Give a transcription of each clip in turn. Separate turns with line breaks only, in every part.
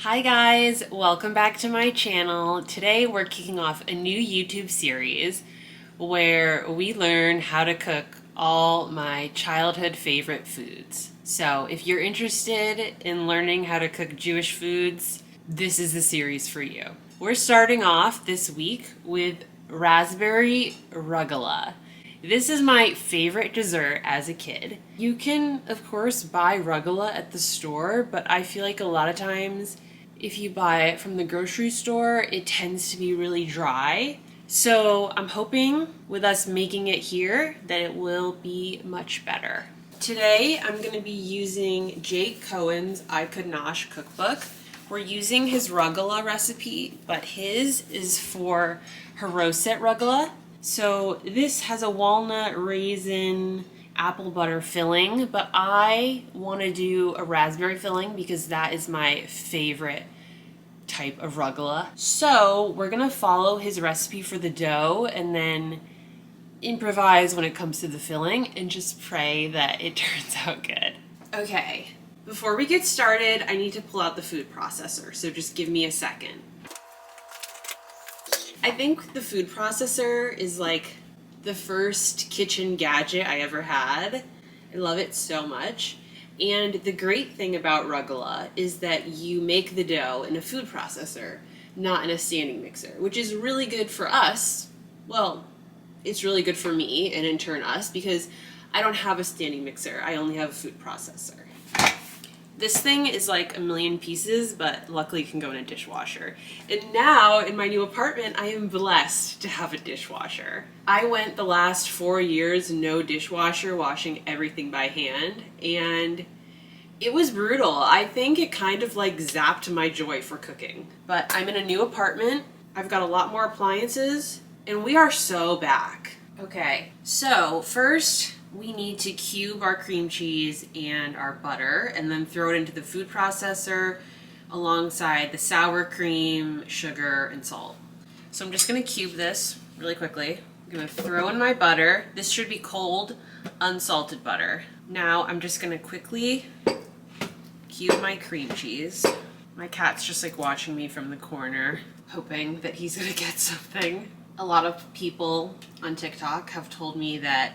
Hi guys, welcome back to my channel. Today we're kicking off a new YouTube series where we learn how to cook all my childhood favorite foods. So if you're interested in learning how to cook Jewish foods, this is the series for you. We're starting off this week with raspberry rugelach. This is my favorite dessert as a kid. You can, of course, buy rugelach at the store, but I feel like a lot of times if you buy it from the grocery store, it tends to be really dry. So I'm hoping with us making it here that it will be much better. Today I'm going to be using Jake Cohen's I Could Nosh cookbook. We're using his rugelach recipe, but his is for haroset rugelach. So this has a walnut, raisin, apple butter filling, but I want to do a raspberry filling because that is my favorite type of rugelach. So we're gonna follow his recipe for the dough and then improvise when it comes to the filling and just pray that it turns out good. Okay, before we get started, I need to pull out the food processor, so just give me a second. I think the food processor is like the first kitchen gadget I ever had. I love it so much. And the great thing about rugelach is that you make the dough in a food processor, not in a standing mixer, which is really good for us. Well, it's really good for me and in turn us because I don't have a standing mixer. I only have a food processor. This thing is like a million pieces, but luckily it can go in a dishwasher. And now in my new apartment, I am blessed to have a dishwasher. I went the last 4 years no dishwasher, washing everything by hand, and it was brutal. I think it kind of like zapped my joy for cooking. But I'm in a new apartment, I've got a lot more appliances, and we are so back. Okay, so first, we need to cube our cream cheese and our butter and then throw it into the food processor alongside the sour cream, sugar, and salt. So I'm just gonna cube this really quickly. I'm gonna throw in my butter. This should be cold, unsalted butter. Now I'm just gonna quickly cube my cream cheese. My cat's just like watching me from the corner, hoping that he's gonna get something. A lot of people on TikTok have told me that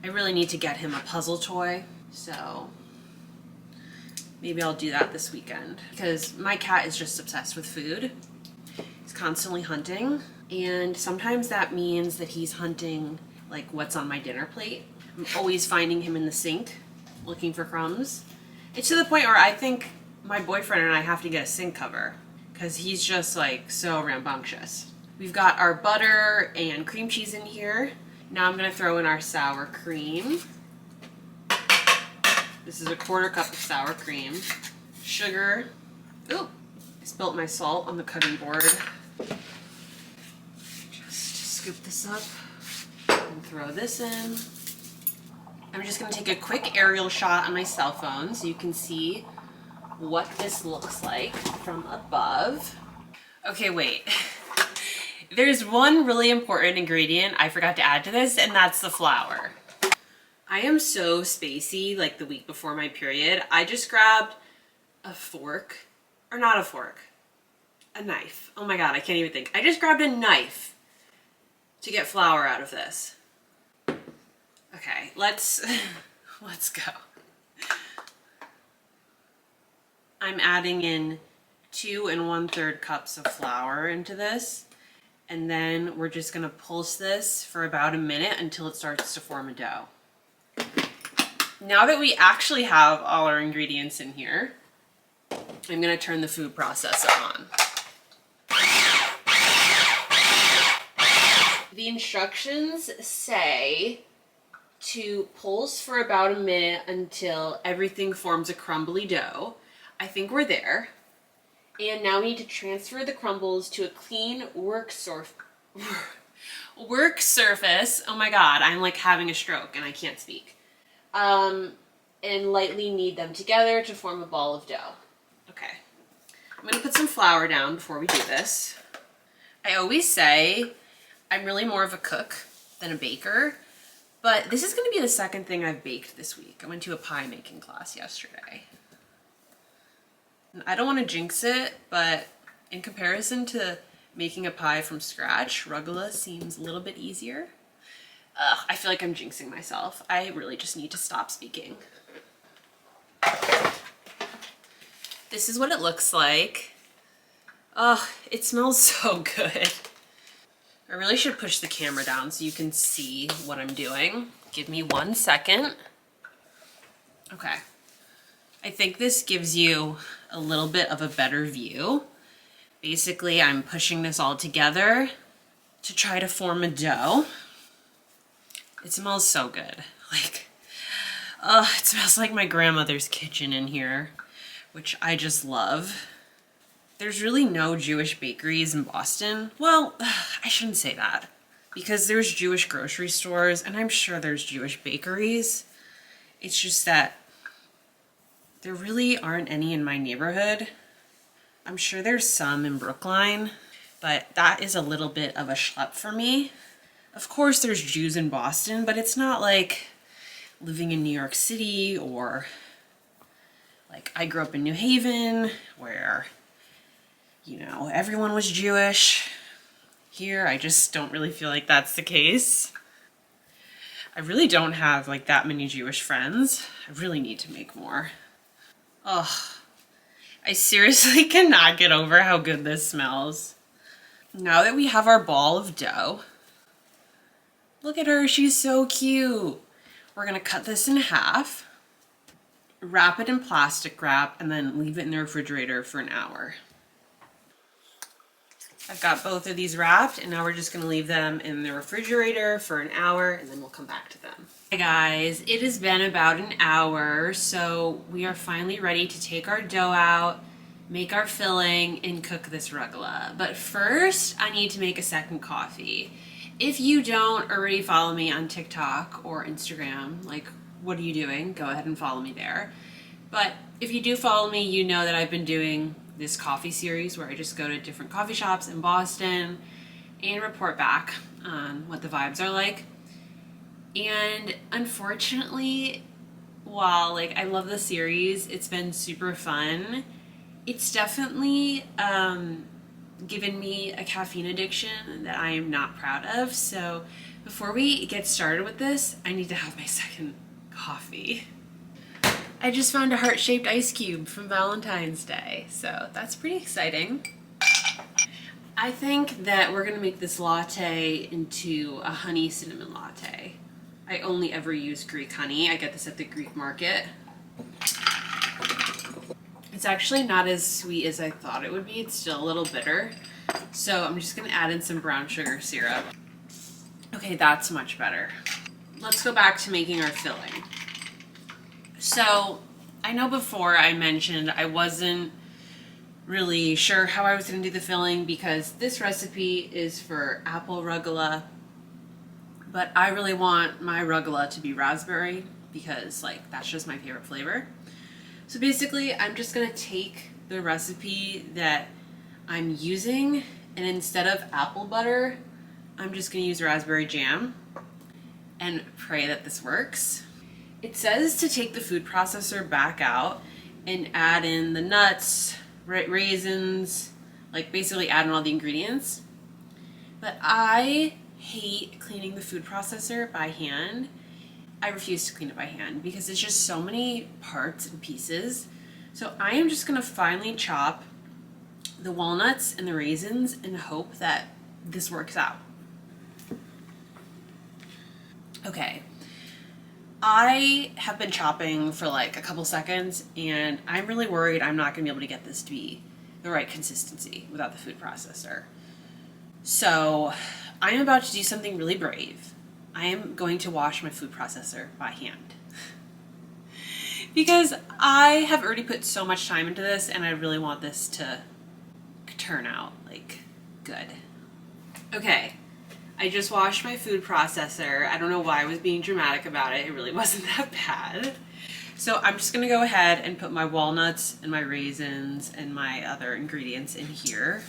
I really need to get him a puzzle toy, so maybe I'll do that this weekend because my cat is just obsessed with food. He's constantly hunting, and sometimes that means that he's hunting like what's on my dinner plate. I'm always finding him in the sink looking for crumbs. It's to the point where I think my boyfriend and I have to get a sink cover because he's just like so rambunctious. We've got our butter and cream cheese in here. Now I'm going to throw in our sour cream. This is a 1/4 cup of sour cream. Sugar. Ooh, I spilt my salt on the cutting board. Just scoop this up and throw this in. I'm just going to take a quick aerial shot on my cell phone so you can see what this looks like from above. Okay, wait. There's one really important ingredient I forgot to add to this, and that's the flour. I am so spacey, like the week before my period. I just grabbed a fork, or not a fork, a knife. Oh my God, I can't even think. I just grabbed a knife to get flour out of this. Okay, let's go. I'm adding in 2 1/3 cups of flour into this. And then we're just gonna pulse this for about a minute until it starts to form a dough. Now that we actually have all our ingredients in here, I'm gonna turn the food processor on. The instructions say to pulse for about a minute until everything forms a crumbly dough. I think we're there. And now we need to transfer the crumbles to a clean work surface. Oh my God, I'm like having a stroke and I can't speak. And lightly knead them together to form a ball of dough. Okay, I'm gonna put some flour down before we do this. I always say I'm really more of a cook than a baker, but this is gonna be the second thing I've baked this week. I went to a pie making class yesterday. I don't want to jinx it, but in comparison to making a pie from scratch, rugelach seems a little bit easier. I feel like I'm jinxing myself. I really just need to stop speaking. This is what it looks like. Oh, it smells so good. I really should push the camera down so you can see what I'm doing. Give me 1 second. Okay. I think this gives you a little bit of a better view. Basically, I'm pushing this all together to try to form a dough. It smells so good. Like, oh, it smells like my grandmother's kitchen in here, which I just love. There's really no Jewish bakeries in Boston. Well, I shouldn't say that, because there's Jewish grocery stores and I'm sure there's Jewish bakeries. It's just that there really aren't any in my neighborhood. I'm sure there's some in Brookline, but that is a little bit of a schlep for me. Of course there's Jews in Boston, but it's not like living in New York City, or like I grew up in New Haven where, you know, everyone was Jewish. Here, I just don't really feel like that's the case. I really don't have like that many Jewish friends. I really need to make more. Ugh. I seriously cannot get over how good this smells. Now that we have our ball of dough, look at her, she's so cute. We're gonna cut this in half, wrap it in plastic wrap, and then leave it in the refrigerator for an hour. I've got both of these wrapped, and now we're just gonna leave them in the refrigerator for an hour, and then we'll come back to them. Hey guys, it has been about an hour, so we are finally ready to take our dough out, make our filling, and cook this rugelach. But first, I need to make a second coffee. If you don't already follow me on TikTok or Instagram, like, what are you doing? Go ahead and follow me there. But if you do follow me, you know that I've been doing this coffee series where I just go to different coffee shops in Boston and report back on what the vibes are like. And unfortunately, while like I love the series, it's been super fun, it's definitely given me a caffeine addiction that I am not proud of. So before we get started with this, I need to have my second coffee. I just found a heart-shaped ice cube from Valentine's Day, so that's pretty exciting. I think that we're gonna make this latte into a honey cinnamon latte. I only ever use Greek honey. I get this at the Greek market. It's actually not as sweet as I thought it would be. It's still a little bitter. So I'm just gonna add in some brown sugar syrup. Okay, that's much better. Let's go back to making our filling. So I know before I mentioned I wasn't really sure how I was going to do the filling because this recipe is for apple rugelach, but I really want my rugelach to be raspberry because like that's just my favorite flavor. So basically I'm just going to take the recipe that I'm using, and instead of apple butter I'm just going to use raspberry jam and pray that this works. It says to take the food processor back out and add in the nuts, raisins, like basically add in all the ingredients. But I hate cleaning the food processor by hand. I refuse to clean it by hand because it's just so many parts and pieces. So I am just gonna finely chop the walnuts and the raisins and hope that this works out. Okay. I have been chopping for like a couple seconds and I'm really worried I'm not going to be able to get this to be the right consistency without the food processor. So I'm about to do something really brave. I am going to wash my food processor by hand. Because I have already put so much time into this and I really want this to turn out like good. Okay. I just washed my food processor. I don't know why I was being dramatic about it. It really wasn't that bad. So I'm just gonna go ahead and put my walnuts and my raisins and my other ingredients in here.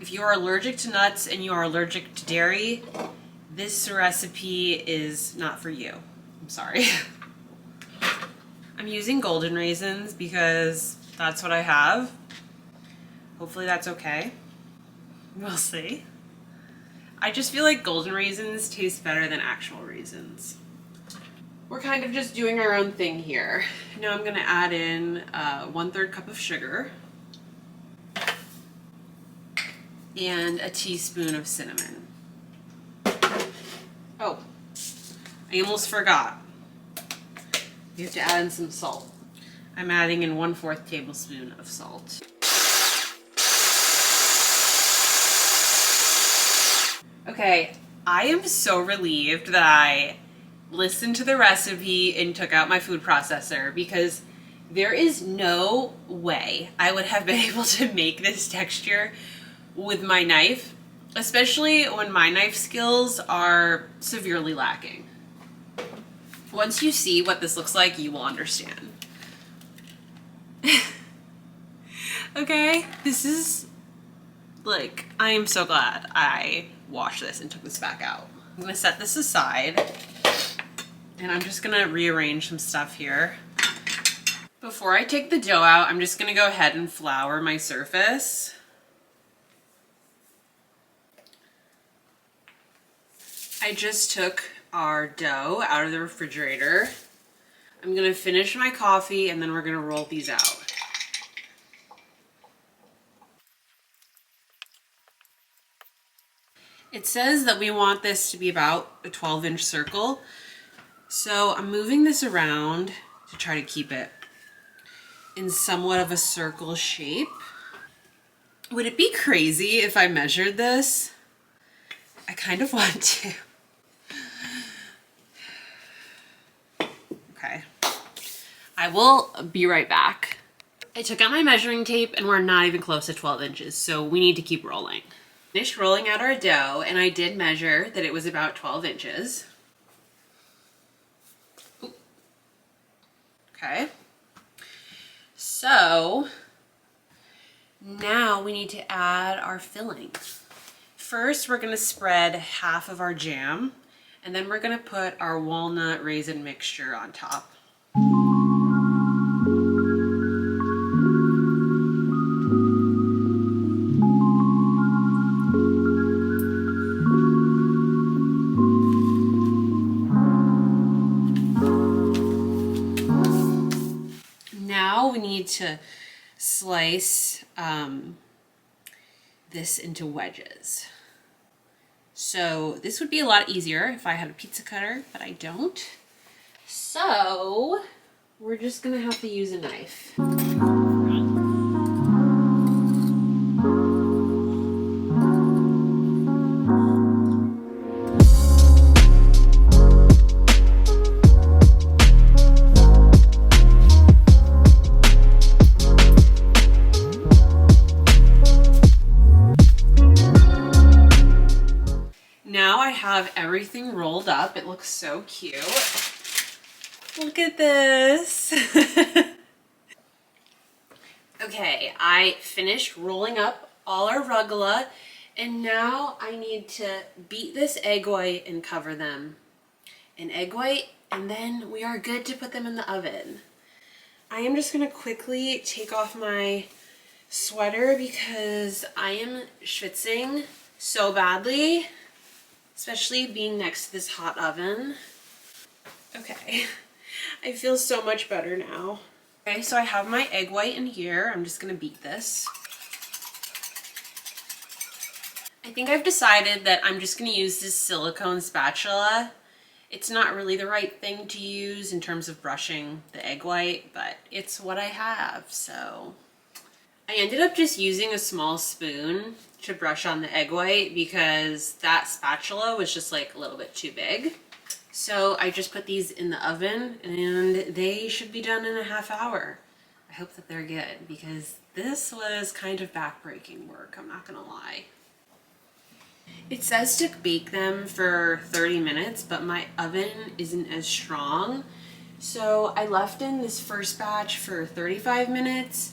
If you are allergic to nuts and you are allergic to dairy, this recipe is not for you. I'm sorry. I'm using golden raisins because that's what I have. Hopefully that's okay. We'll see. I just feel like golden raisins taste better than actual raisins. We're kind of just doing our own thing here. Now I'm gonna add in 1/3 cup of sugar and a teaspoon of cinnamon. Oh, I almost forgot. You have to add in some salt. I'm adding in 1/4 tablespoon of salt. Okay, I am so relieved that I listened to the recipe and took out my food processor, because there is no way I would have been able to make this texture with my knife, especially when my knife skills are severely lacking. Once you see what this looks like, you will understand. Okay, this is like, I am so glad I washed this and took this back out. I'm gonna set this aside and I'm just gonna rearrange some stuff here. Before I take the dough out, I'm just gonna go ahead and flour my surface. I just took our dough out of the refrigerator. I'm gonna finish my coffee and then we're gonna roll these out. It says that we want this to be about a 12-inch circle. So I'm moving this around to try to keep it in somewhat of a circle shape. Would it be crazy if I measured this? I kind of want to. Okay. I will be right back. I took out my measuring tape and we're not even close to 12 inches, so we need to keep rolling. Finished rolling out our dough and I did measure that it was about 12 inches. Ooh. Okay. So now we need to add our filling. First, we're gonna spread half of our jam and then we're gonna put our walnut raisin mixture on top. Now we need to slice this into wedges. So this would be a lot easier if I had a pizza cutter, but I don't. So we're just gonna have to use a knife. Now I have everything rolled up. It looks so cute. Look at this. Okay, I finished rolling up all our rugelach, and now I need to beat this egg white and cover them in egg white, and then we are good to put them in the oven. I am just gonna quickly take off my sweater because I am schwitzing so badly, especially being next to this hot oven. Okay, I feel so much better now. Okay, so I have my egg white in here. I'm just gonna beat this. I think I've decided that I'm just gonna use this silicone spatula. It's not really the right thing to use in terms of brushing the egg white, but it's what I have, so. I ended up just using a small spoon to brush on the egg white because that spatula was just like a little bit too big. So I just put these in the oven and they should be done in a half hour. I hope that they're good because this was kind of backbreaking work, I'm not gonna lie. It says to bake them for 30 minutes, but my oven isn't as strong. So I left in this first batch for 35 minutes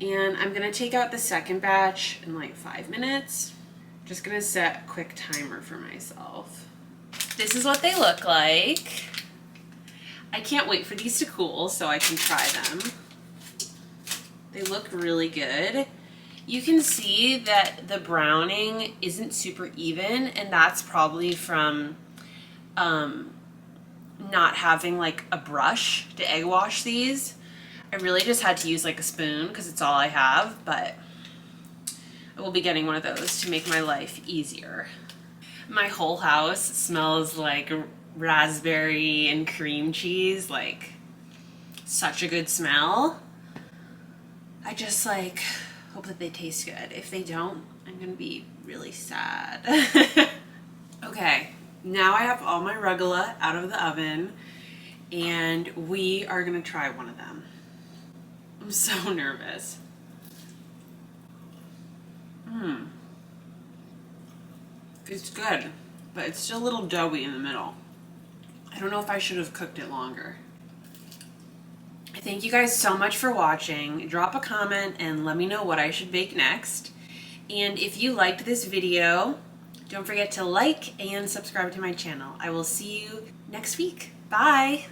and I'm gonna take out the second batch in like 5 minutes. Just gonna set a quick timer for myself. This is what they look like. I can't wait for these to cool so I can try them. They look really good. You can see that the browning isn't super even, and that's probably from not having like a brush to egg wash these. I really just had to use like a spoon because it's all I have, but I will be getting one of those to make my life easier. My whole house smells like raspberry and cream cheese, like such a good smell. I just like hope that they taste good. If they don't, I'm gonna be really sad. Okay, now I have all my rugelach out of the oven and we are gonna try one of them. I'm so nervous. It's good, but it's still a little doughy in the middle. I don't know if I should have cooked it longer. Thank you guys so much for watching. Drop a comment and let me know what I should bake next. And if you liked this video, don't forget to like and subscribe to my channel. I will see you next week. Bye!